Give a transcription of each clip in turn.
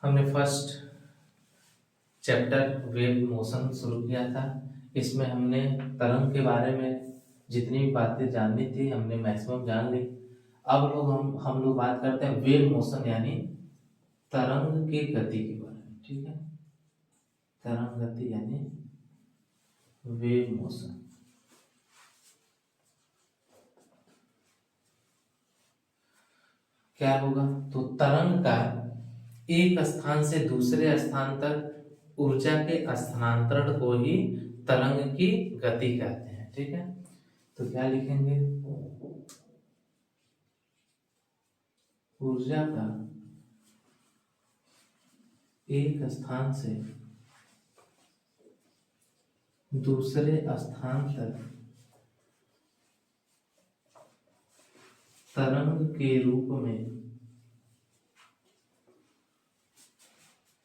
हमने first chapter wave motion शुरू किया था। इसमें हमने तरंग के बारे में जितनी भी बातें जाननी थी हमने मैक्सिमम जान ली। अब हम लोग बात करते हैं वेव मोशन यानी तरंग की गति के बारे में। ठीक है, तरंग गति यानी वेव मोशन। क्या होगा? तो तरंग का एक स्थान से दूसरे स्थान तक ऊर्जा के स्थानांतरण को ही तरंग की गति कहते हैं। ठीक है, तो क्या लिखेंगे? ऊर्जा का एक स्थान से दूसरे स्थान तक तरंग के रूप में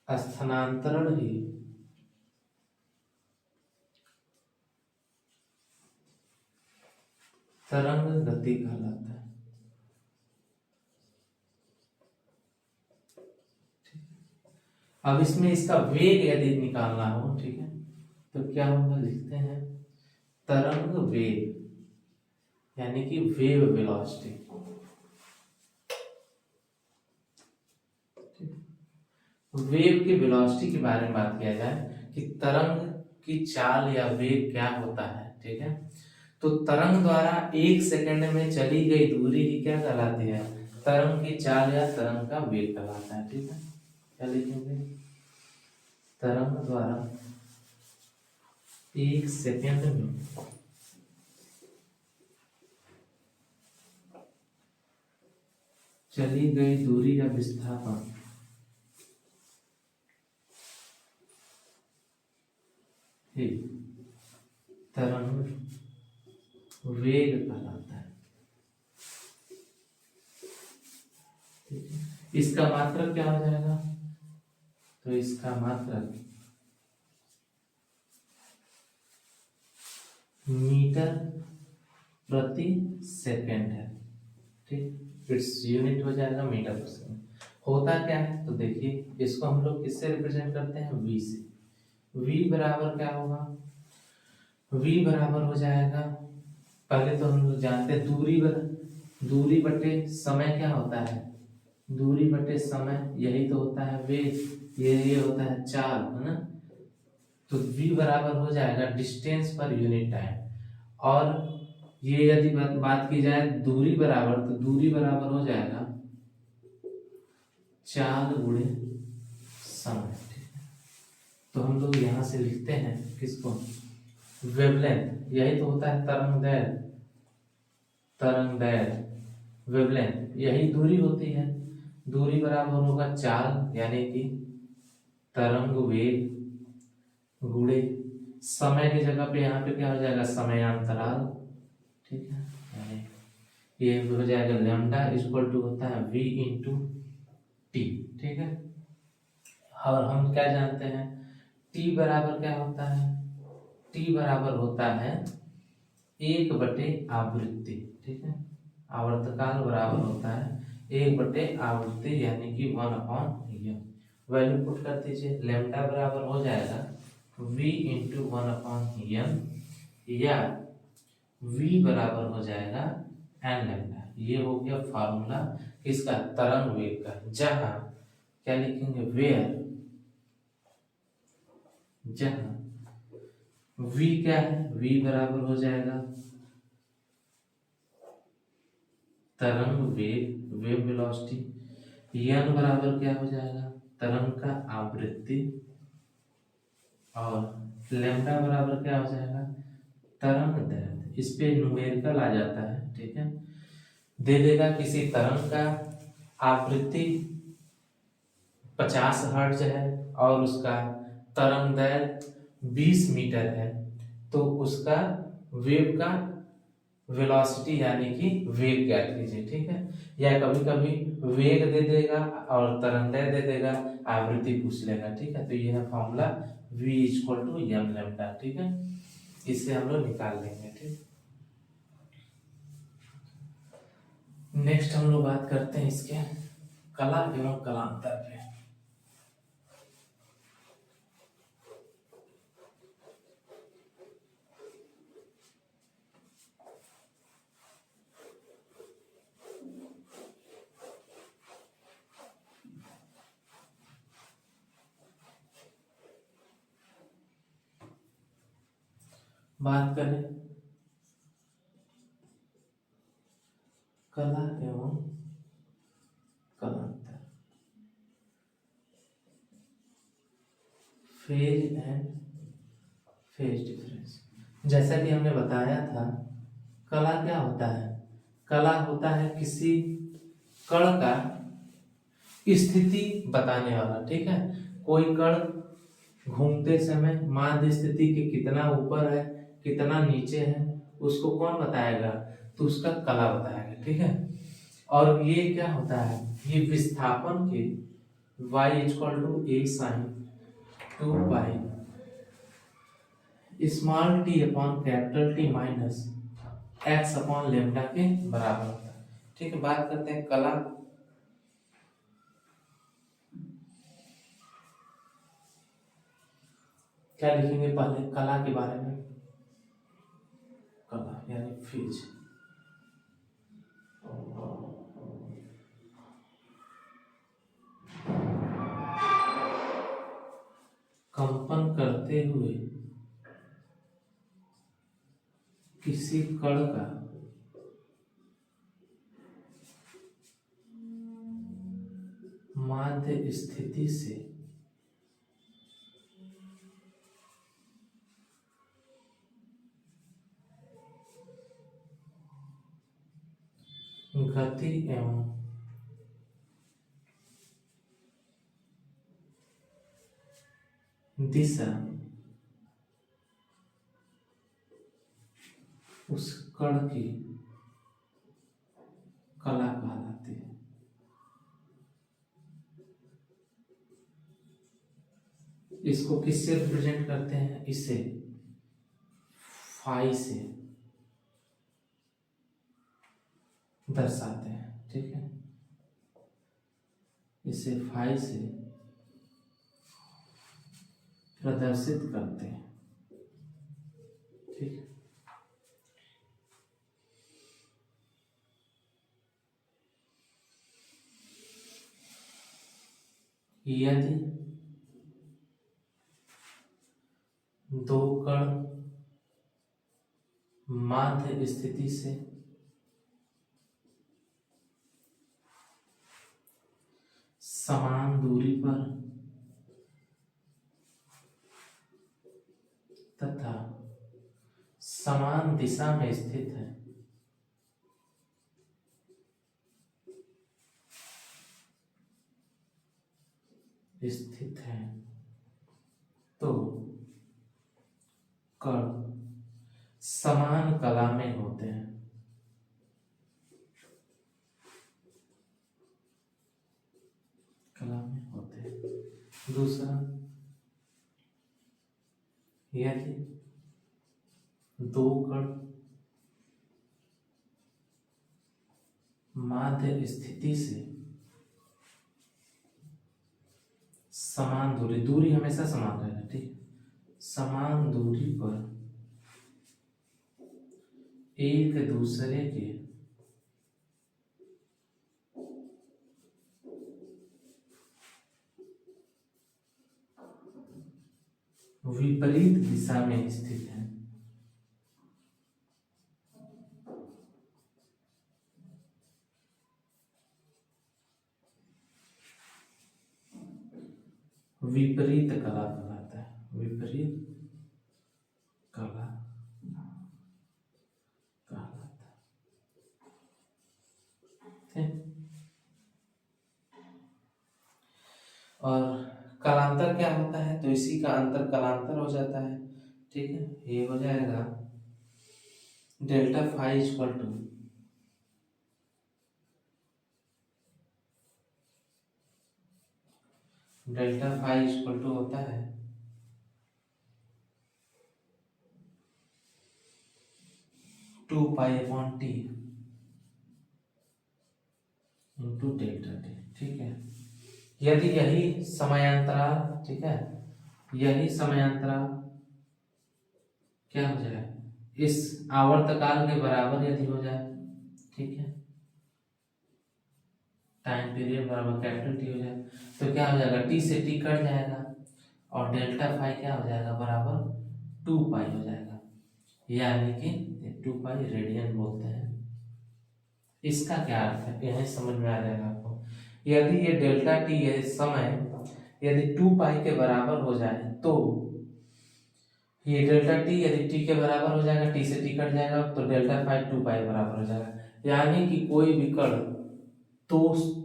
स्थानांतरण ही तरंग गति कहलाता है। अब इसमें इसका वेग यदि निकालना हो, ठीक है, तो क्या होगा? लिखते हैं तरंग वेग यानी कि वेव वेलोसिटी। वेव की वेलोसिटी के बारे में बात किया जाए कि तरंग की चाल या वेग क्या होता है। ठीक है, तो तरंग द्वारा एक सेकंड में चली गई दूरी ही क्या कहलाती है? तरंग की चाल या तरंग का वेग कहलाता है। ठीक है, क्या लिखेंगे? तरंग द्वारा एक सेकंड में चली गई दूरी या विस्थापन ही तरंग वेग कहलाता है। इसका मात्रक क्या हो जाएगा? तो इसका मात्रक मीटर प्रति सेकंड है। ठीक, इट्स यूनिट हो जाएगा मीटर पर सेकंड। होता क्या है? तो देखिए, इसको हम लोग किससे रिप्रेजेंट करते हैं? v से। v बराबर क्या होगा? v बराबर हो जाएगा, पहले तो हम लोग जानते हैं दूरी बटे समय क्या होता है? दूरी बटे समय, यही तो होता है वेग, ये होता है चाल, है ना। तो v बराबर हो जाएगा डिस्टेंस पर यूनिट टाइम। और ये यदि बात की जाए दूरी बराबर, तो दूरी बराबर हो जाएगा चाल गुणे समय। ठीक है, तो हम लोग यहां से लिखते हैं किसको? वेवलेंथ। यही तो होता है तरंग दैर्घ्य वेवलेंथ, यही दूरी होती है। दूरी बराबर होगा चाल यानी कि तरंग वेग गुणे समय की जगह पे यहाँ पे क्या हो जाएगा? समयांतराल। ठीक है, यानी ये हो जाएगा लैम्डा इक्वल टू होता है v इंटू टी। ठीक है, और हम क्या जानते हैं? t बराबर क्या होता है? t बराबर होता है 1/आवृत्ति। ठीक है, आवर्तकाल बराबर होता है 1/आवृत्ति यानी कि 1/m। वैल्यू पुट कर दीजिए, लैम्डा बराबर हो जाएगा v इंटू 1/m या v बराबर हो जाएगा n लैम्डा। ये हो गया फार्मूला किसका? तरंग वेग का। जहां क्या लिखेंगे? वेयर जहां v क्या है? v बराबर हो जाएगा तरंग वेग वेव वेलोसिटी। n बराबर क्या हो जाएगा? तरंग का आवृत्ति। और लैम्डा बराबर क्या हो जाएगा? तरंग दैर्घ्य। इस पे न्यूमेरिकल आ जाता है। ठीक है, दे देगा किसी तरंग का आवृत्ति 50 हर्ट्ज है और उसका तरंग दैर्घ्य 20 मीटर है, तो उसका वेव का वेलोसिटी यानी कि वेग ज्ञात कीजिए। ठीक है, या कभी कभी वेग दे देगा और तरंग दैर्घ्य दे देगा, आवृत्ति पूछ लेगा। ठीक है, तो यह है formula v equal to m lambda. ठीक है, इससे हम लोग निकाल लेंगे। ठीक, नेक्स्ट हम लोग बात करते हैं इसके कला एवं कलांतर पे। बात करें कला एवं कलांतर, फेज एंड फेज डिफरेंस। जैसा कि हमने बताया था, कला क्या होता है? कला होता है किसी कण का स्थिति बताने वाला, ठीक है। कोई कण घूमते समय माध्य स्थिति के कितना ऊपर है कितना नीचे है उसको कौन बताएगा? तो उसका कला बताएगा, ठीक है। और ये क्या होता है? ये विस्थापन के y = a sin 2 pi small t upon capital T minus x upon lambda के बराबर होता है, ठीक है। बात करते हैं कला। क्या लिखेंगे पहले कला के बारे में? कला यानी फेज। कंपन करते हुए किसी कण का माध्य स्थिति से गति एवं दिशा उस कण की कला कहलाती है। इसको किससे रिप्रेजेंट करते हैं? इसे फाई से दर्शाते हैं, ठीक है। इसे फाई से प्रदर्शित करते हैं, ठीक है। यदि दो कण माध्य स्थिति से समान दूरी पर तथा समान दिशा में स्थित है तो कण समान कला में होते हैं। कला में होते हैं। दूसरा, यदि दो कण माध्य स्थिति से समान दूरी, दूरी हमेशा समान रहेगा, ठीक, समान दूरी पर एक दूसरे के विपरीत दिशा में स्थित है। विपरीत कला कहलाता है, विपरीत कला कहलाता है। और कलांतर क्या होता है? तो इसी का अंतर कलांतर हो जाता है, ठीक है। ये हो जाएगा डेल्टा फाई इक्वल टू होता है 2 pi upon T into delta T, ठीक है। यदि यही समयांतराल, ठीक है, यही समयांतराल क्या हो जाए? इस आवर्तकाल के बराबर यदि हो जाए, ठीक है, टाइम पीरियड बराबर कैपिटल टी हो जाए, तो क्या हो जाएगा? टी से टी कट जाएगा और डेल्टा फाई क्या हो जाएगा? बराबर 2 पाई हो जाएगा। यानी कि 2 पाई रेडियन बोलते हैं। इसका क्या अर्थ है यही समझ में आ जाएगा आपको। यदि ये डेल्टा टी ये समय यदि 2 पाई के बराबर हो जाए तो ये डेल्टा टी यदि टी के बराबर हो जाएगा, टी से टी कट जाएगा तो डेल्टा फाइव 2 पाई बराबर हो जाएगा। यानी कि कोई भी कण तो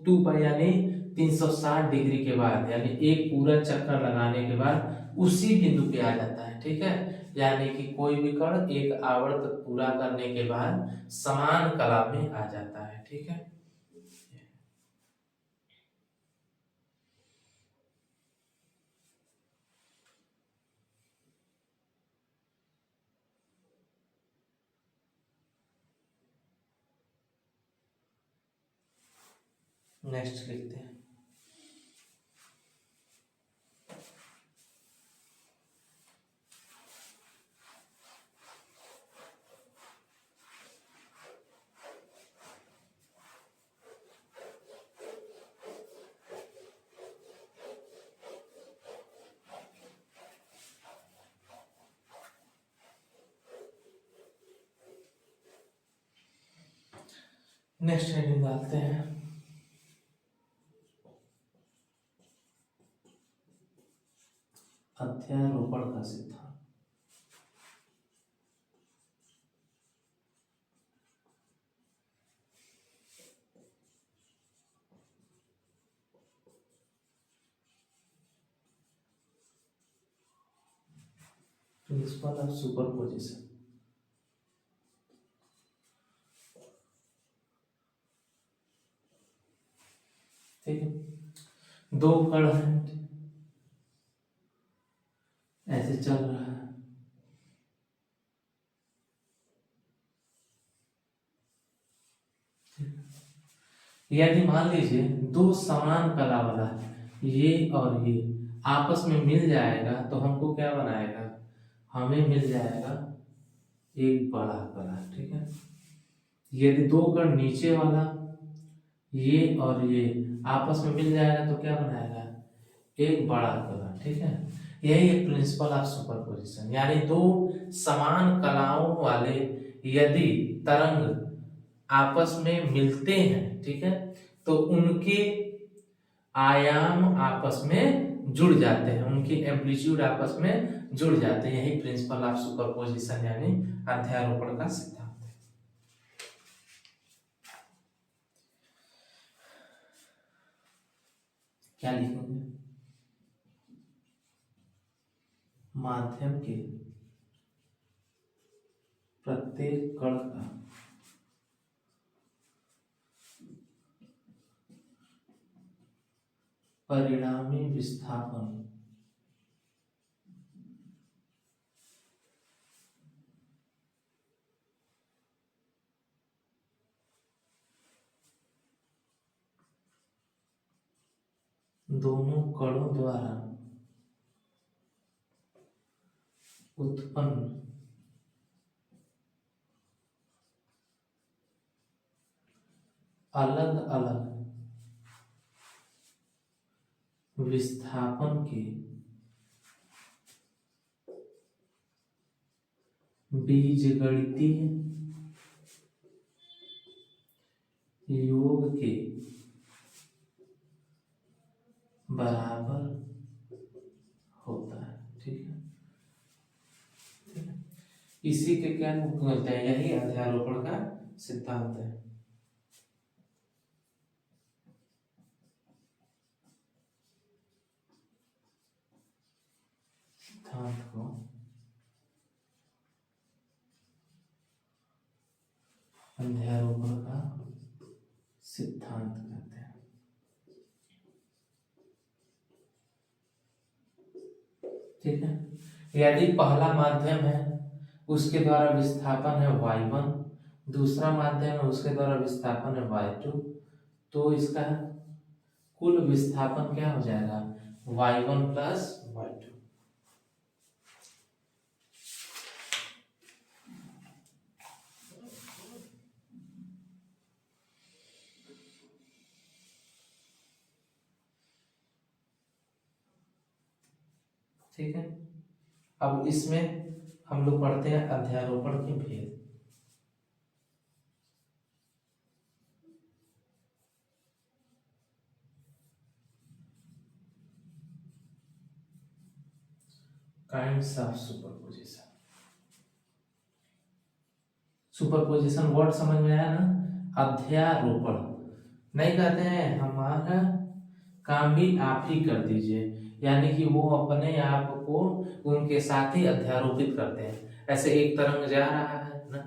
2 पाई यानी 360 डिग्री के बाद यानी एक पूरा चक्कर लगाने के बाद उसी बिंदु पे आ जाता है। ठीक है, यानी कि कोई भी कण एक आवर्त पूरा करने के बाद समान कला में आ जाता है। ठीक है, नेक्स्ट लिखते हैं। नेक्स्ट हेडिंग डालते हैं, अध्यारोपण का सिद्धांत। Principle of superposition. ठीक है, दो कण हैं ऐसे चल रहा है, यदि मान लीजिए दो समान कला वाला ये और ये आपस में मिल जाएगा तो हमको क्या बनाएगा, हमें मिल जाएगा एक बड़ा कला। ठीक है, यदि दो कण नीचे वाला ये और ये आपस में मिल जाएगा तो क्या बनाएगा, एक बड़ा कला। ठीक है, यही है प्रिंसिपल ऑफ सुपरपोजिशन। यानी दो समान कलाओं वाले यदि तरंग आपस में मिलते हैं, ठीक है, तो उनके आयाम आपस में जुड़ जाते हैं, उनके एम्पलीट्यूड आपस में जुड़ जाते हैं। यही प्रिंसिपल ऑफ सुपरपोजिशन यानी अध्यारोपण का सिद्धांत है। क्या लिखेंगे, माध्यम के प्रत्येक कण का परिणामी विस्थापन दोनों कणों द्वारा उत्पन्न अलग अलग विस्थापन के बीजगणितीय योग के बराबर होता है। ठीक है, इसी के क्या बोलते हैं, यही अध्यारोपण का सिद्धांत है। सिद्धांत को अध्यारोपण का सिद्धांत कहते हैं। ठीक है, यदि पहला माध्यम है उसके द्वारा विस्थापन है y1, दूसरा माध्यम है उसके द्वारा विस्थापन है y2, तो इसका कुल विस्थापन क्या हो जाएगा, y1 प्लस y2। ठीक है, अब इसमें हम लोग पढ़ते हैं अध्यारोपण के भेद। Kinds of superposition. Superposition word समझ में आया ना? अध्यारोपण नहीं कहते हैं हमारा काम भी आप ही कर दीजिए, यानी कि वो अपने आप को उनके साथ ही अध्यारोपित करते हैं। ऐसे एक तरंग जा रहा है ना,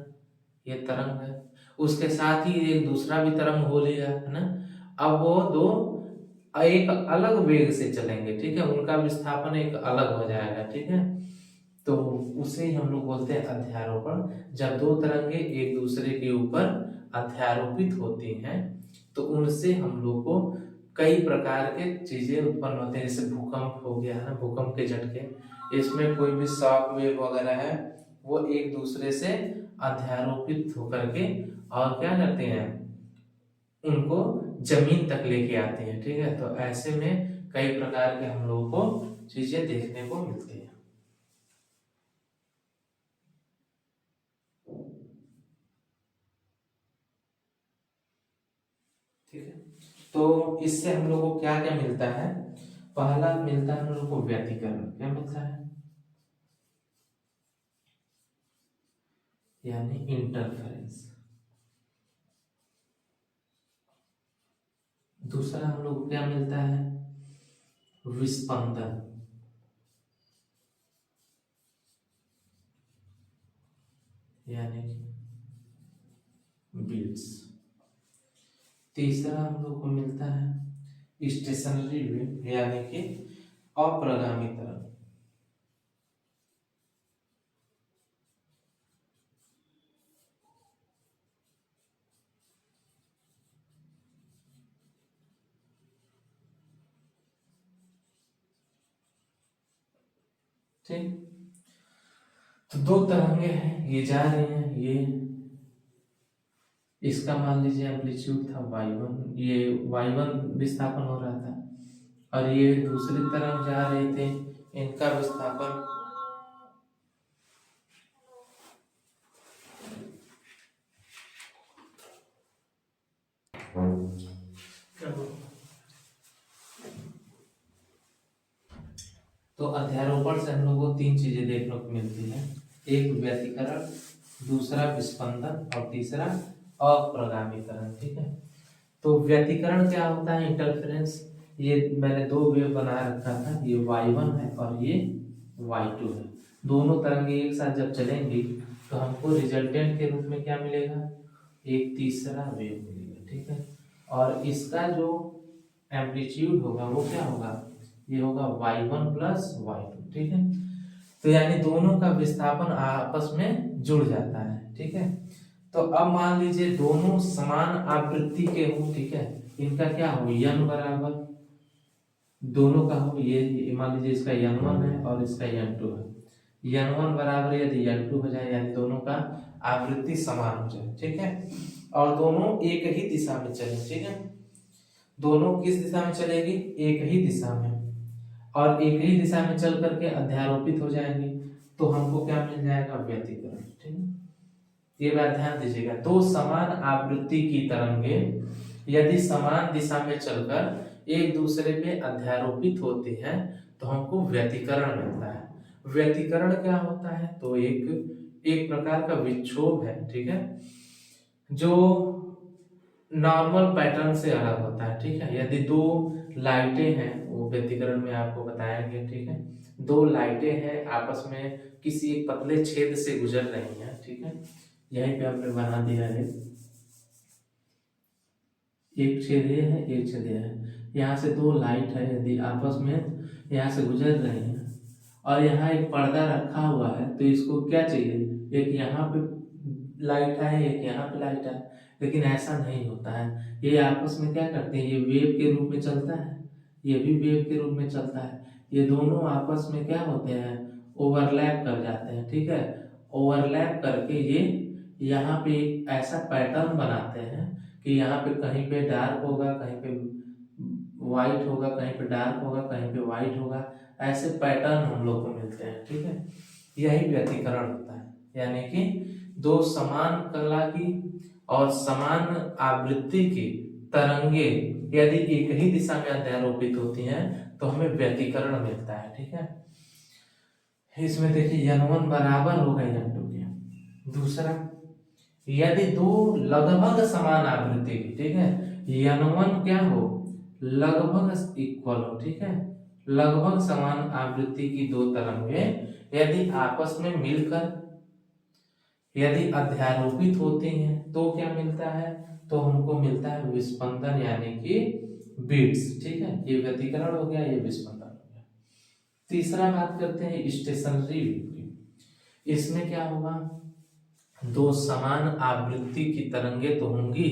ये तरंग है, उसके साथ ही एक दूसरा भी तरंग हो लिया है ना। अब वो दो एक अलग वेग से चलेंगे, ठीक है, उनका विस्थापन एक अलग हो जाएगा, ठीक है। तो उसे हम लोग बोलते हैं अध्यारोपण। जब दो तरंगे एक दूसरे के ऊपर अध्यारोपित होती हैं तो उनसे हम लोग को कई प्रकार के चीजें उत्पन्न होते हैं, जैसे भूकंप हो गया है ना, भूकंप के झटके, इसमें कोई भी शॉक वेव वगैरह है वो एक दूसरे से अध्यारोपित होकर के और क्या करते हैं, उनको जमीन तक लेके आते हैं, ठीक है। तो ऐसे में कई प्रकार के हम लोगों को चीजें देखने को मिलती है, ठीक है। तो इससे हम लोग को क्या क्या मिलता है? पहला मिलता है हम लोग को व्यतिकरण। क्या मिलता है? यानी इंटरफेरेंस। दूसरा हम लोग को क्या मिलता है? विस्पंदन। यानी बीट्स। तीसरा हम लोग को मिलता है स्टेशनरी वेव, यानी कि अप्रगामी तरंग। ठीक, तो दो तरंगे हैं, ये जा रही हैं, ये इसका मान लीजिए एम्पलीट्यूड था y1, ये y1 विस्थापन हो रहा था, और ये दूसरी तरफ जा रहे थे, इनका विस्थापन तो अध्यारोपण से हम लोग को तीन चीजें देखने को मिलती है, एक व्यतिकरण, दूसरा विस्पंदन और तीसरा अप्रगामीकरण, ठीक है। तो व्यतिकरण क्या होता है? इंटरफेरेंस। ये मैंने दो वेव बना रखा था, ये y1 है और ये y2 है। दोनों तरंगे एक साथ जब चलेंगी तो हमको रिजल्टेंट के रूप में क्या मिलेगा? एक तीसरा वेव मिलेगा, ठीक है। और इसका जो एम्पलीट्यूड होगा वो क्या होगा? ये होगा y1 प्लस y2, ठीक है। तो यानी दोनों का विस्थापन आपस में जुड़ जाता है, ठीक है। तो अब मान लीजिए दोनों समान आवृत्ति के हो, ठीक है, इनका क्या हो? n बराबर दोनों का हो, ये मान लीजिए इसका n1 है और इसका n2 है, n1 बराबर यदि n2 हो जाए, यानी दोनों का आवृत्ति समान हो जाए, ठीक है, और दोनों एक ही दिशा में चले, ठीक है। दोनों किस दिशा में चलेगी? एक ही दिशा में, और एक ही दिशा में चल करके अध्यारोपित हो जाएंगे, तो हमको क्या मिल जाएगा? व्यतिकरण, ठीक है। ये बात ध्यान दीजिएगा, दो समान आवृत्ति की तरंगे यदि समान दिशा में चलकर एक दूसरे पे अध्यारोपित होती हैं तो हमको व्यतिकरण मिलता है। व्यतिकरण क्या होता है? तो एक प्रकार का विक्षोभ है, ठीक है, जो नॉर्मल पैटर्न से अलग होता है, ठीक है। यदि दो लाइटें हैं, वो व्यतिकरण में आपको बताया गया, ठीक है, दो लाइटें हैं आपस में किसी एक पतले छेद से गुजर रही हैं, ठीक है, यहीं पे हमने बना दिया है, एक छेद ये है, एक छेद ये है, यहाँ से दो लाइट है, यदि आपस में यहाँ से गुजर रही हैं और यहाँ एक पर्दा रखा हुआ है, तो इसको क्या चाहिए? एक यहाँ पे लाइट है, एक यहाँ पे लाइट है, लेकिन ऐसा नहीं होता है, ये आपस में क्या करते हैं? ये वेव के रूप में चलता है, ये भी वेव के रूप में चलता है, ये दोनों आपस में क्या होते हैं? ओवरलैप कर जाते हैं, ठीक है। ओवरलैप करके ये यहाँ पे एक ऐसा पैटर्न बनाते हैं कि यहाँ पे कहीं पे डार्क होगा, कहीं पे वाइट होगा, कहीं पे डार्क होगा, कहीं पे वाइट होगा, ऐसे पैटर्न हम लोग को मिलते हैं, ठीक है। यही व्यतिकरण होता है। यानी कि दो समान कला की और समान आवृत्ति की तरंगे यदि एक ही दिशा में अध्यारोपित होती हैं तो हमें व्यतिकरण मिलता है। ठीक है, इसमें देखिए n1 बराबर होगा n2 के। दूसरा, यदि दो लगभग समान आवृत्ति की, ठीक है, n1 क्या हो, लगभग इक्वल हो, ठीक है, लगभग समान आवृत्ति की दो तरंगे यदि आपस में मिलकर यदि अध्यारोपित होती हैं तो क्या मिलता है, तो हमको मिलता है विस्पंदन यानी कि बीट्स। ठीक है, ये व्यतिकरण हो गया, ये विस्पंदन हो गया। तीसरा बात करते हैं स्टेशनरी वेव की। इसमें क्या होगा, दो समान आवृत्ति की तरंगे तो होंगी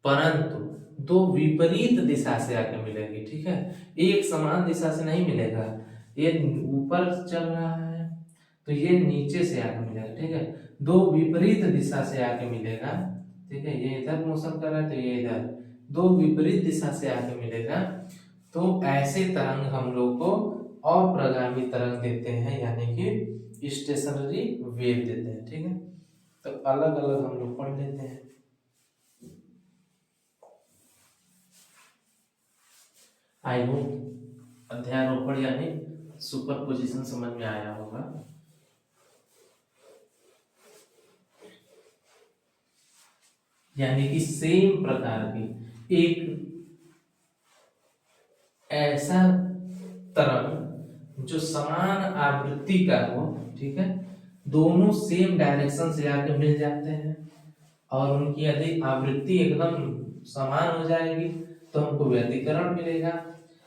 परंतु दो विपरीत दिशा से आके मिलेंगी। ठीक है, एक समान दिशा से नहीं मिलेगा, ये ऊपर चल रहा है तो ये नीचे से आके मिलेगा। ठीक है, दो विपरीत दिशा से आके मिलेगा। ठीक है, ये इधर मोशन कर रहा है तो ये इधर, दो विपरीत दिशा से आके मिलेगा तो ऐसे तरंग हम लोग को अप्रगामी तरंग देते हैं, यानी कि स्टेशनरी वेव देते हैं। ठीक है, तो अलग अलग हम लोग पढ़ लेते हैं। आई होप अध्यारोपण यानी सुपर पोजिशन समझ में आया होगा। यानी कि सेम प्रकार की एक ऐसा तरंग जो समान आवृत्ति का हो, ठीक है, दोनों सेम डायरेक्शन से आके मिल जाते हैं और उनकी यदि आवृत्ति एकदम समान हो जाएगी तो हमको व्यतिकरण मिलेगा,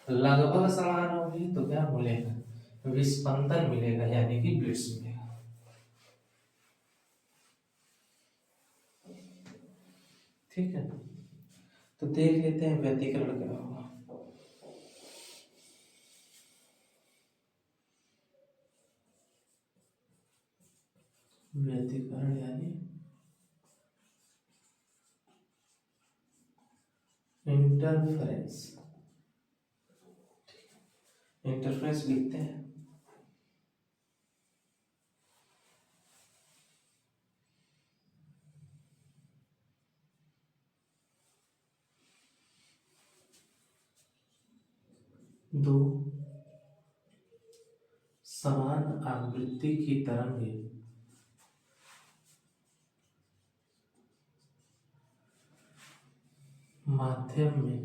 लगभग समान होगी तो क्या मिलेगा, विस्पंदन मिलेगा यानी कि बीट्स मिलेगा। ठीक है, तो देख लेते हैं व्यतिकरण क्या होगा। व्यतिकरण यानी इंटरफेरेंस। इंटरफेरेंस लिखते हैं। दो समान आवृत्ति की तरंगे माध्यम में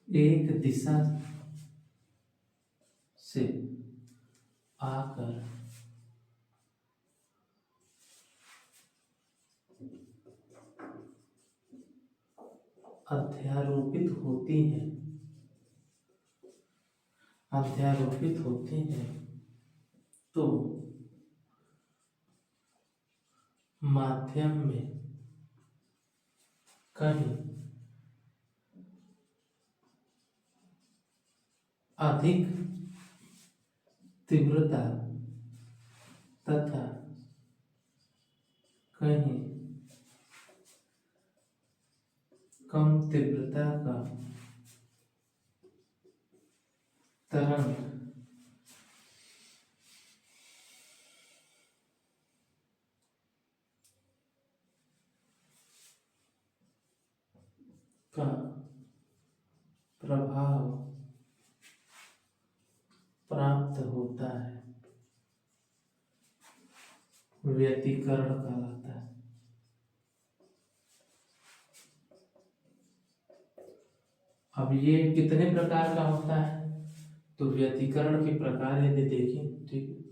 एक दिशा से आकर अध्यारोपित होती हैं, अध्यारोपित होती हैं तो माध्यम में कहीं अधिक तीव्रता तथा कहीं कम तीव्रता का तरंग का प्रभाव प्राप्त होता है, व्यतिकरण कहलाता है। अब ये कितने प्रकार का होता है, तो व्यतिकरण के प्रकार यदि देखें, ठीक है,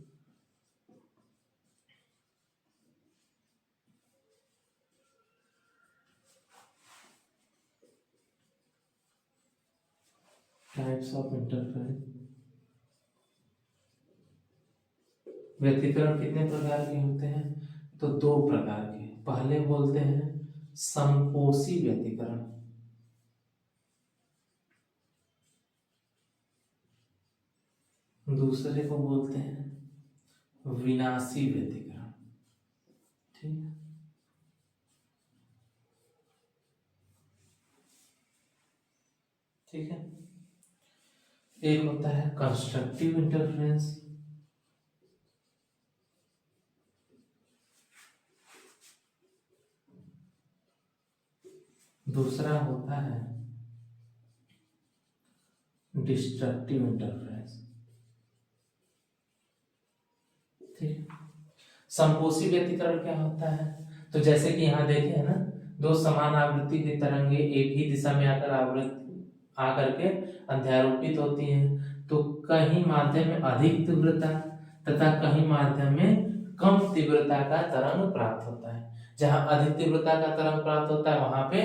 टाइप्स ऑफ इंटरफेरेंस। व्यतिकरण कितने प्रकार के होते हैं, तो दो प्रकार के। पहले बोलते हैं संपोषी व्यतिकरण, दूसरे को बोलते हैं विनाशी व्यतिकरण। ठीक है, ठीक है, एक होता है कंस्ट्रक्टिव इंटरफेरेंस, दूसरा होता है डिस्ट्रक्टिव इंटरफेरेंस। ठीक, संपोषी व्यतिकरण क्या होता है? तो जैसे कि यहाँ देखे है ना, दो समान आवृत्ति की तरंगे एक ही दिशा में आकर के अध्यारोपित होती हैं, तो कहीं माध्यम में अधिक तीव्रता तथा कहीं माध्यम में कम तीव्रता का तरंग प्राप्त होता है। जहां अधिक तीव्रता का तरंग प्राप्त होता है वहां पे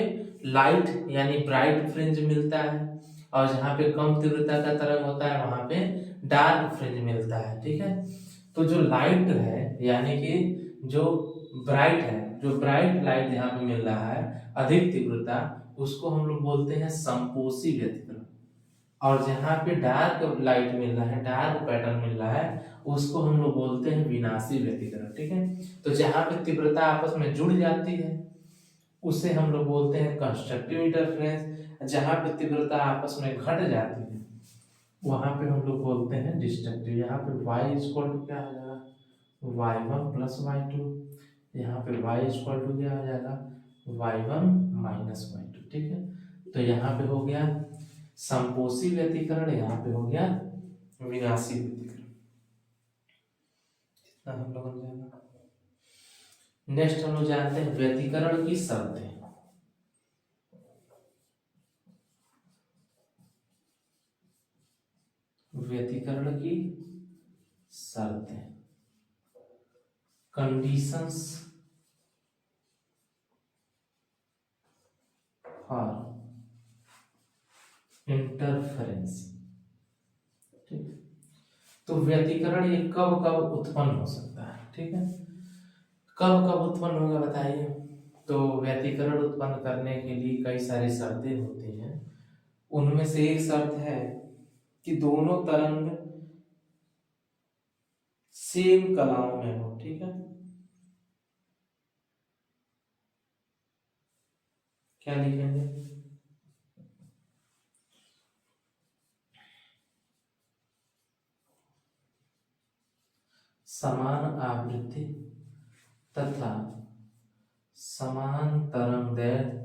लाइट यानी ब्राइट फ्रिंज मिलता है, और जहां पे कम तीव्रता का तरंग होता है वहां पे डार्क फ्रिंज मिलता है। ठीक है, तो जो लाइट है यानी कि जो ब्राइट है, जो ब्राइट लाइट जहाँ पे मिल रहा है अधिक तीव्रता, उसको हम लोग बोलते हैं संपोषी व्यतिकरण। और जहाँ पे डार्क लाइट मिल रहा है, डार्क पैटर्न मिल रहा है, उसको हम लोग बोलते हैं विनाशी व्यतिकरण। ठीक है, तो जहाँ पे तीव्रता आपस में जुड़ जाती है उसे हम लोग बोलते हैं कंस्ट्रक्टिव इंटरफेरेंस। जहाँ पे तीव्रता आपस में घट जाती है वहां पे हम लोग बोलते हैं डिस्ट्रक्टिव। यहाँ पे y इक्वल टू क्या हो जाएगा, y1 प्लस y2। यहाँ पे y इक्वल टू क्या हो जाएगा, y1 माइनस y2। ठीक है, तो यहाँ पे हो गया संपोषी व्यतिकरण, यहाँ पे हो गया विनाशी व्यतिकरण। इतना हम लोगों ने जाना। नेक्स्ट हम लोग जानते हैं व्यतिकरण की शर्तें। व्यतिकरण की शर्तें, कंडीशंस फॉर इंटरफेरेंस। ठीक, तो व्यतिकरण ये कब कब उत्पन्न हो सकता है? ठीक है, कब कब उत्पन्न होगा बताइए। तो व्यतिकरण उत्पन्न करने के लिए कई सारी शर्तें होती हैं। उनमें से एक शर्त है कि दोनों तरंग सेम कलाओं में हो। ठीक है, क्या लिखेंगे, समान आवृत्ति तथा समान तरंगदैर्घ्य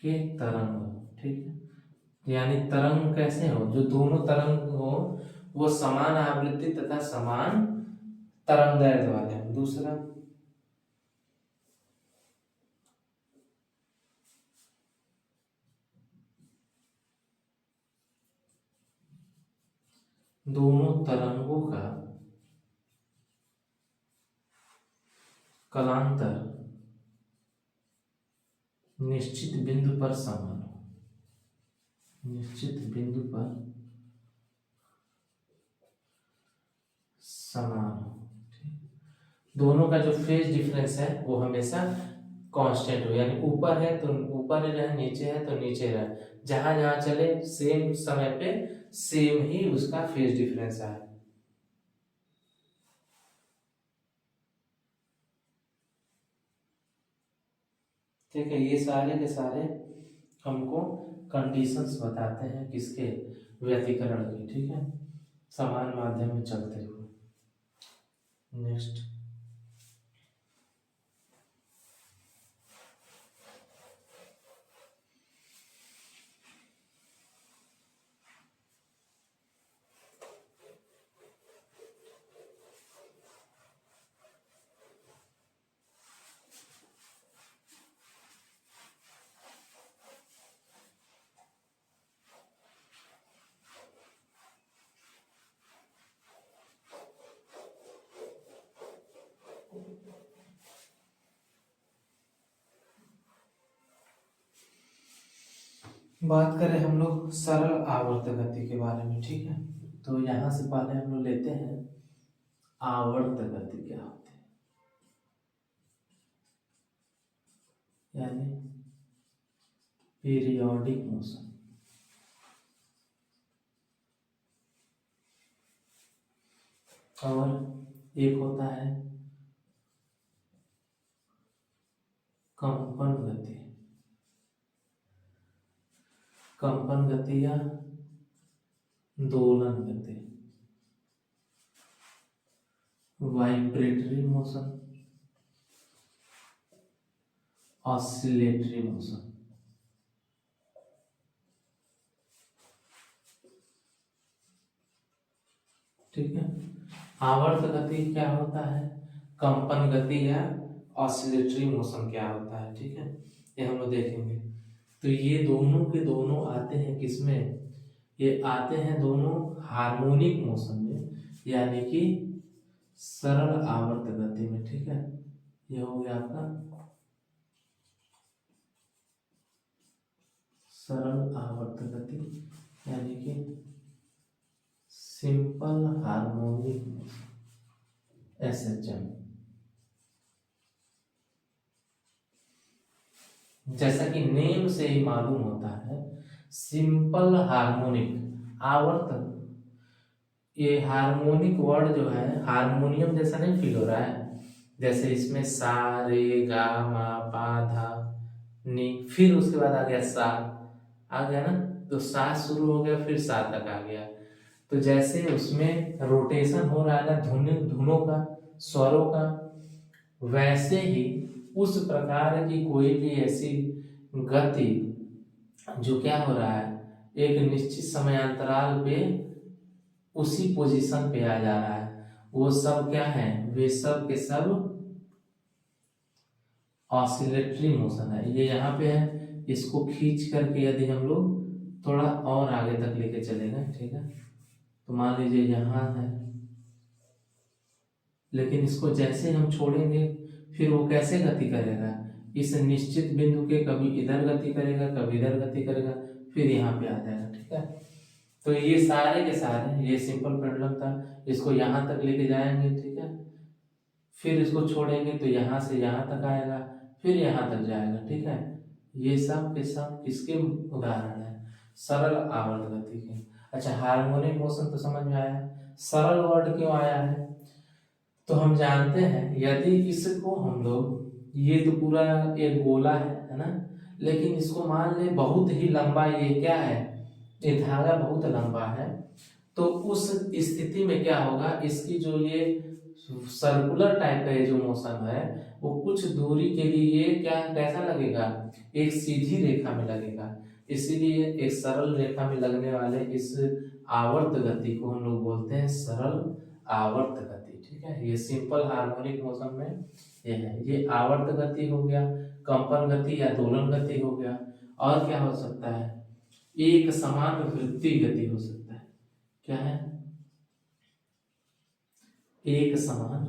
के तरंग। ठीक है, यानी तरंग कैसे हो, जो दोनों तरंग हो वो समान आवृत्ति तथा समान तरंगदैर्घ्य वाले हैं। दूसरा, दोनों तरंगों का कलांतर निश्चित बिंदु पर समान हो, निश्चित बिंदु पर समान हो। दोनों का जो फेज डिफरेंस है वो हमेशा कांस्टेंट हो, यानी ऊपर है तो ऊपर ही रहे, नीचे है तो नीचे रहे, जहां जहां चले सेम समय पे सेम ही उसका फेज डिफरेंस आए। ठीक है, ये सारे के सारे हमको कंडीशंस बताते हैं किसके, व्यतिकरण की। ठीक है, समान माध्यम में चलते हुए। नेक्स्ट, बात करें हम लोग सरल आवर्त गति के बारे में। ठीक है, तो यहां से पहले हम लोग लेते हैं आवर्त गति क्या होती है, यानी पीरियोडिक मोशन। और एक होता है कंपन गति। कंपन गति या दोलन गति, वाइब्रेटरी मोशन, ऑसिलेटरी मोशन। ठीक है, आवर्त गति क्या होता है, कंपन गति या ऑसिलेटरी मोशन क्या होता है। ठीक है, ये हम लोग देखेंगे। तो ये दोनों के दोनों आते हैं किसमें, ये आते हैं दोनों हार्मोनिक मोशन में, यानी कि सरल आवर्त गति में। ठीक है, ये हो गया आपका सरल आवर्त गति, यानी कि सिंपल हार्मोनिक मोशन, SHM। जैसा कि नेम से ही मालूम होता है, सिंपल हार्मोनिक आवर्त, ये हार्मोनिक वर्ड जो है हारमोनियम जैसा नहीं फील हो रहा है, जैसे इसमें सा रे गा मा पा धा नी, फिर उसके बाद आ गया सा, आ गया ना, तो सा शुरू हो गया फिर सा तक आ गया। तो जैसे उसमें रोटेशन हो रहा है ना धुनों का, स्वरों का, वैसे ही उस प्रकार की कोई भी ऐसी गति जो क्या हो रहा है, एक निश्चित समयांतराल पे उसी पोजीशन पे आ जा रहा है, वो सब क्या है, वे सब के सब ऑसिलेटरी मोशन है। ये यहाँ पे है, इसको खींच करके यदि हम लोग थोड़ा और आगे तक लेके चलेंगे, ठीक है, तो मान लीजिए यहाँ है, लेकिन इसको जैसे हम छोड़ेंगे फिर वो कैसे गति करेगा, इस निश्चित बिंदु के कभी इधर गति करेगा कभी इधर गति करेगा, फिर यहाँ पे आ जाएगा। ठीक है, तो ये सारे के सारे, ये सिंपल पेंडुलम था, इसको यहाँ तक लेके जाएंगे, ठीक है, फिर इसको छोड़ेंगे तो यहाँ से यहाँ तक आएगा, फिर यहाँ तक जाएगा। ठीक है, ये सब के सब किसके उदाहरण है, सरल आवर्त गति के। अच्छा, हार्मोनिक मोशन तो समझ में आया, सरल वर्ड क्यों आया है, तो हम जानते हैं यदि इसको हम लोग, ये तो पूरा एक गोला है ना, लेकिन इसको मान ले बहुत ही लंबा, ये क्या है, ये धागा बहुत लंबा है, तो उस स्थिति में क्या होगा, इसकी जो ये सर्कुलर टाइप का ये जो मोशन है वो कुछ दूरी के लिए क्या कैसा लगेगा, एक सीधी रेखा में लगेगा, इसीलिए एक सरल रेखा में लगने वाले इस आवर्त गति को हम लोग बोलते हैं सरल आवर्त गति। ठीक है, ये सिंपल हार्मोनिक मोशन में ये है, ये आवर्त गति हो गया, कंपन गति या दोलन गति हो गया, और क्या हो सकता है, एक समान वृत्ति गति हो सकता है। क्या है, एक समान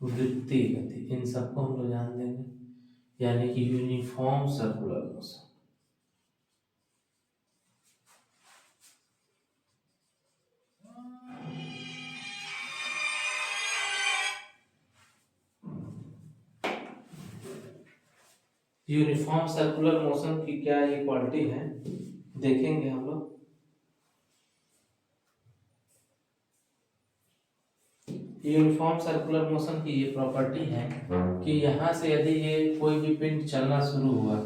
वृत्ति गति, इन सबको हम लोग जान देंगे, यानी कि uniform circular motion. Uniform circular motion की क्या ये क्वालिटी है देखेंगे हम लोग। यूनिफॉर्म सर्कुलर मोशन की ये प्रॉपर्टी है कि यहाँ से यदि ये कोई भी पिंड चलना शुरू हुआ,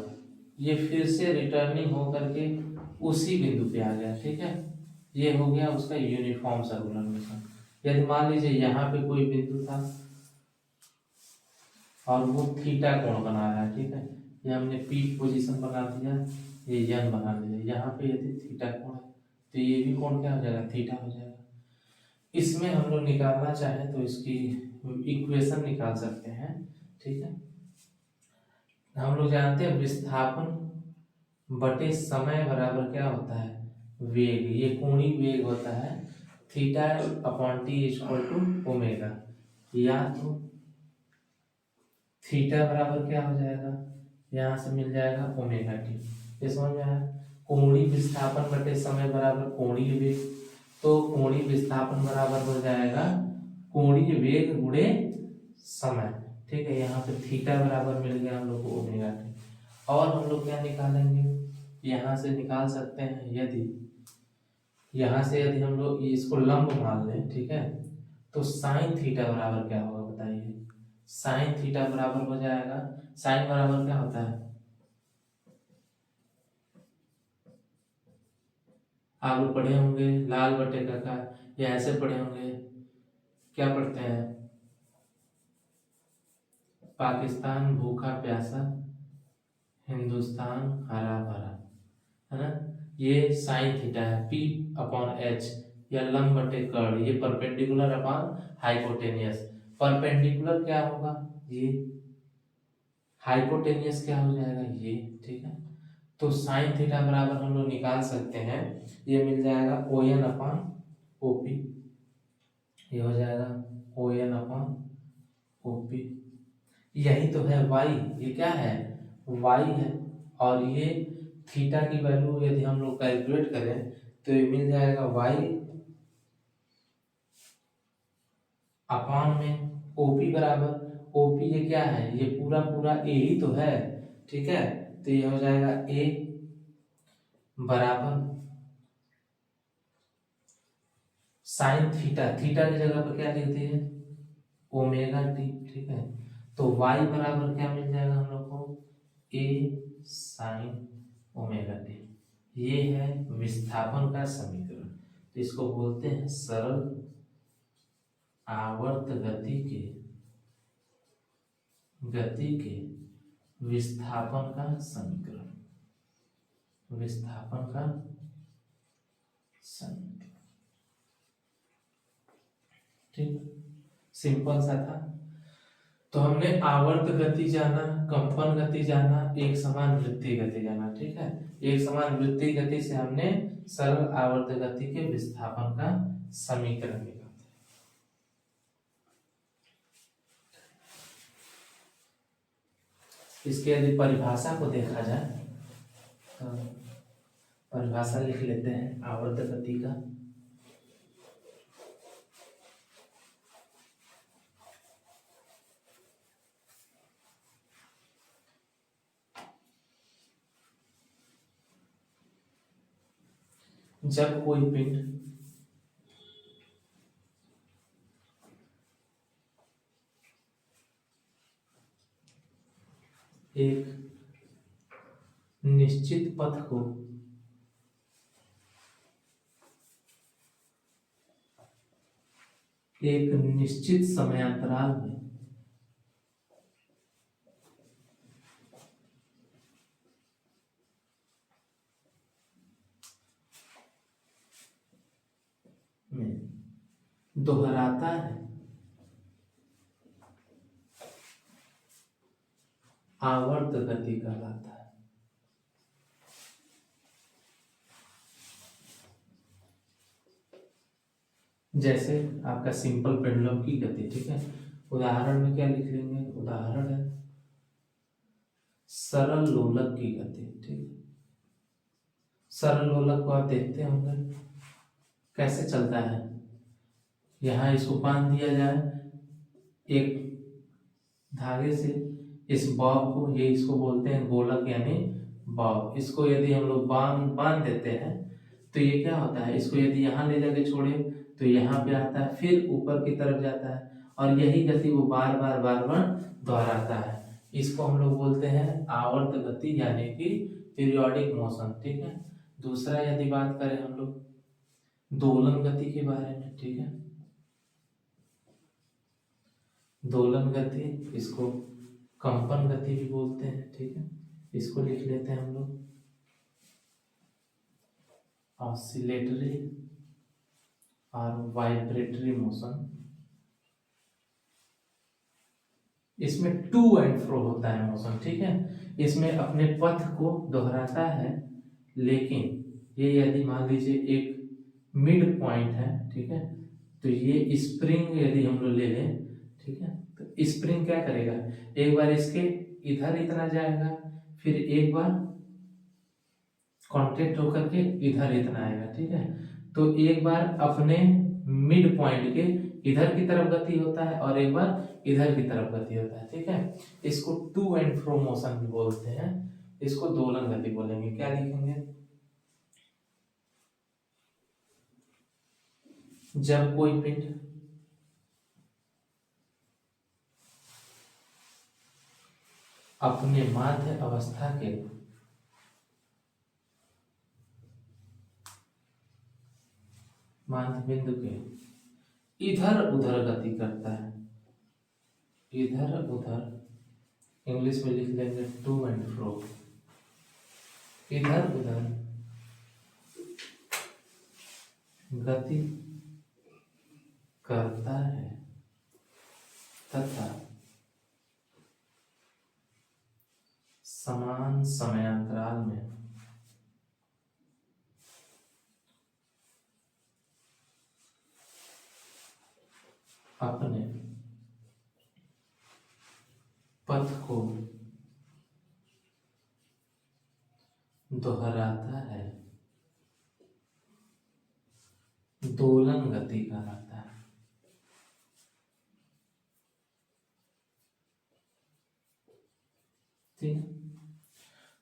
ये फिर से रिटर्निंग हो करके उसी बिंदु पे आ गया। ठीक है, ये हो गया उसका यूनिफॉर्म सर्कुलर मोशन। यदि मान लीजिए यहाँ पे कोई बिंदु था और वो थीटा कोण बना रहा है, ठीक है, ये हमने पी पोजीशन बना दिया, ये यन बना दिया, यहाँ पे यदि थीटा कोण है तो ये भी कोण क्या हो जाएगा, थीटा हो जाएगा। इसमें हम लोग निकालना चाहें तो इसकी इक्वेशन निकाल सकते हैं। ठीक है, हम लोग जानते हैं विस्थापन बटे समय बराबर क्या होता है, वेग, ये कोणीय वेग होता है, theta upon T equal to omega, या तो थीटा बराबर क्या हो जाएगा, यहाँ से मिल जाएगा ओमेगा टी। ये समझ में आया, कोणीय विस्थापन बटे समय बराबर कोणीय वेग, तो कोणीय विस्थापन बराबर हो जाएगा कोणीय वेग गुणे समय। ठीक है, यहाँ पे थीटा बराबर मिल गया हम लोग को ओमेगा टी। और हम लोग क्या निकालेंगे, यहाँ से निकाल सकते हैं, यदि यहाँ से यदि हम लोग इसको लंब मान लें, ठीक है, तो साइन थीटा बराबर क्या होगा बताइए, साइन थीटा बराबर हो जाएगा, साइन बराबर क्या होता है, आप लोग पढ़े होंगे लाल बटे का, या ऐसे पढ़े होंगे, क्या पढ़ते हैं, पाकिस्तान भूखा प्यासा, हिंदुस्तान हरा भरा, है ना। ये साइन थीटा है, पी अपॉन एच, या लंब बटे कर्ण, ये परपेंडिकुलर अपॉन हाइपोटेनियस। परपेंडिकुलर क्या होगा ये, हाइपोटेनियस क्या हो जाएगा ये, ठीक है। तो साइन थीटा बराबर हम लोग निकाल सकते हैं, ये मिल जाएगा ओ एन अपॉन ओपी, ये हो जाएगा ओ एन अपॉन ओपी, यही तो है वाई, ये क्या है वाई है। और ये थीटा की वैल्यू यदि हम लोग कैलकुलेट करें तो ये मिल जाएगा वाई अपॉन में ओपी बराबर, ओपी ये क्या है, ये पूरा पूरा ए ही तो है, ठीक है। तो ये हो जाएगा ए बराबर साइन थीटा, थीटा की जगह पर क्या लिखते हैं ओमेगा टी, ठीक है। तो y बराबर क्या मिल जाएगा हम लोग को, a साइन ओमेगा टी, ये है विस्थापन का समीकरण। तो इसको बोलते हैं सरल आवर्त गति के विस्थापन का समीकरण, विस्थापन का समीकरण, ठीक, सिंपल सा था। तो हमने आवर्त गति जाना, कंपन गति जाना, एक समान वृत्तीय गति जाना, ठीक है। एक समान वृत्तीय गति से हमने सरल आवर्त गति के विस्थापन का समीकरण निकाला। इसके यदि परिभाषा को देखा जाए तो परिभाषा लिख लेते हैं आवर्त गति का। जब कोई पिंड एक निश्चित पथ को एक निश्चित समयांतराल में दोहराता है, आवर्त गति कहलाता है। जैसे आपका सिंपल पेंडुलम की गति, ठीक है। उदाहरण में क्या लिख लेंगे, उदाहरण है सरल लोलक की गति, ठीक है। सरल लोलक को आप देखते होंगे कैसे चलता है, यहाँ इसको बांध दिया जाए एक धागे से, इस बॉब को, ये इसको बोलते हैं गोलक यानी बॉब, इसको यदि हम लोग बांध देते हैं तो ये क्या होता है, इसको यदि यहाँ ले जाके छोड़े तो यहाँ पे आता है, फिर ऊपर की तरफ जाता है, और यही गति वो बार बार दोहराता है। इसको हम लोग बोलते हैं आवर्त गति यानी कि पीरियोडिक मोशन, ठीक है। दूसरा यदि बात करें हम लोग दोलन गति के बारे में, ठीक है। दोलन गति, इसको कंपन गति भी बोलते हैं, ठीक है। इसको लिख लेते हैं हम लोग ऑसिलेटरी और वाइब्रेटरी मोशन। इसमें टू एंड फ्रो होता है मोशन, ठीक है। इसमें अपने पथ को दोहराता है, लेकिन ये यदि मान लीजिए एक मिड पॉइंट है, ठीक है, तो ये स्प्रिंग यदि हम लोग ले लें, ठीक है, तो स्प्रिंग क्या करेगा, एक बार इसके इधर इतना जाएगा, फिर एक बार कांटेक्ट होकर के इधर इतना आएगा, ठीक है। तो एक बार अपने मिड पॉइंट के इधर की तरफ गति होता है और एक बार इधर की तरफ गति होता है, ठीक है। इसको टू एंड फ्रो मोशन भी बोलते हैं, इसको दोलन गति बोलेंगे। क्या लिखेंगे, जब कोई पिंड अपने माध्य अवस्था के माध्य बिंदु के इधर उधर गति करता है, इधर उधर इंग्लिश में लिख लेंगे टू एंड फ्रो, इधर उधर गति करता है तथा समान समयांतराल में अपने पथ को दोहराता है, दोलन गति कहलाता है। ठीक है,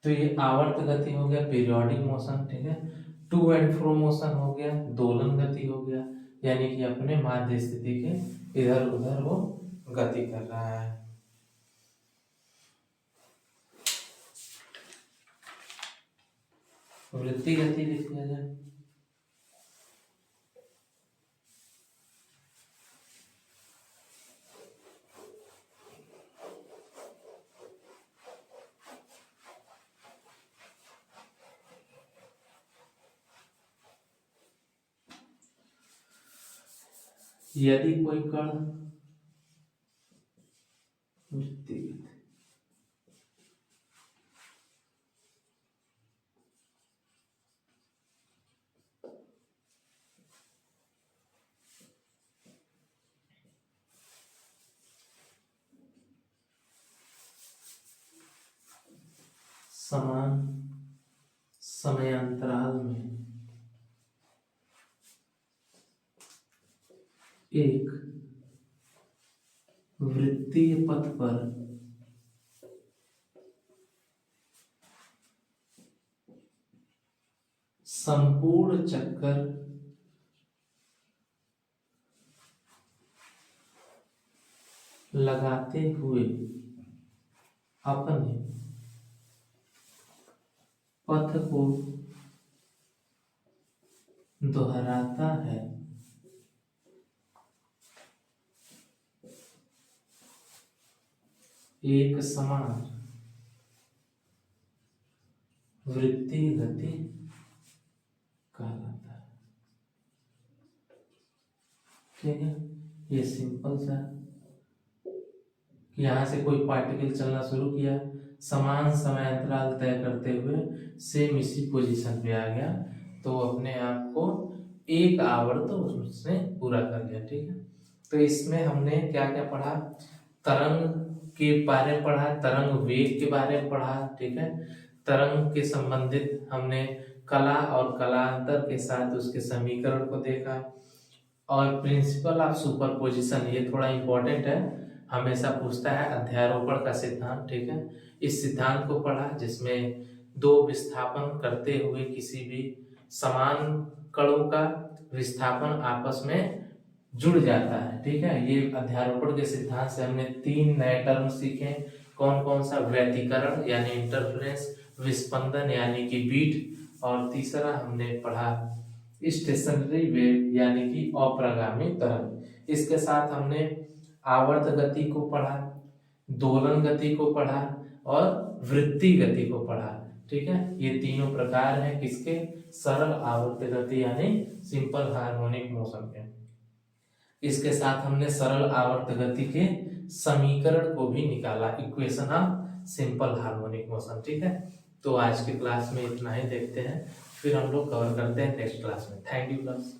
तो ये आवर्त गति हो गया, पीरियोडिक मोशन, ठीक है। टू एंड फ्रो मोशन हो गया, दोलन गति हो गया, यानी कि अपने माध्य स्थिति के इधर उधर वो गति कर रहा है। वृत्ति गति लिख लिया जाए। यदि कोई कण वृत्ति गति समान समयांतराल में एक वृत्तीय पथ पर संपूर्ण चक्कर लगाते हुए अपने पथ को दोहराता है, एक समान वृत्तीय गति कहलाता है। ठीक है, ये सिंपल सा कि यहां से कोई पार्टिकल चलना शुरू किया, समान समयांतराल तय करते हुए सेम इसी पोजीशन पे आ गया, तो अपने आप को एक आवर्त उसने पूरा कर लिया। ठीक है, तो इसमें हमने क्या क्या पढ़ा, तरंग के बारे में पढ़ा, तरंग वेग के बारे में पढ़ा। ठीक है, तरंग के संबंधित हमने कला और कलांतर के साथ उसके समीकरण को देखा, और प्रिंसिपल ऑफ सुपरपोजिशन, ये थोड़ा इंपॉर्टेंट है, हमेशा पूछता है, अध्यारोपण का सिद्धांत। ठीक है, इस सिद्धांत को पढ़ा जिसमें दो विस्थापन करते हुए किसी भी समान कणों का विस्थापन आपस में जुड़ जाता है। ठीक है, ये अध्यारोपण के सिद्धांत से हमने 3 नए टर्म सीखे। कौन कौन सा, व्यतिकरण यानी इंटरफेरेंस, विस्पंदन यानी कि बीट, और तीसरा हमने पढ़ा स्टेशनरी वेव यानी कि अप्रगामी तरंग। इसके साथ हमने आवर्त गति को पढ़ा, दोलन गति को पढ़ा और वृत्ति गति को पढ़ा। ठीक है, ये तीनों प्रकार हैं किसके, सरल आवर्त गति यानी सिंपल हार्मोनिक मोशन के। इसके साथ हमने सरल आवर्त गति के समीकरण को भी निकाला, equation of simple harmonic motion. ठीक है, तो आज के क्लास में इतना ही देखते हैं, फिर हम लोग कवर करते हैं नेक्स्ट क्लास में। Thank you class.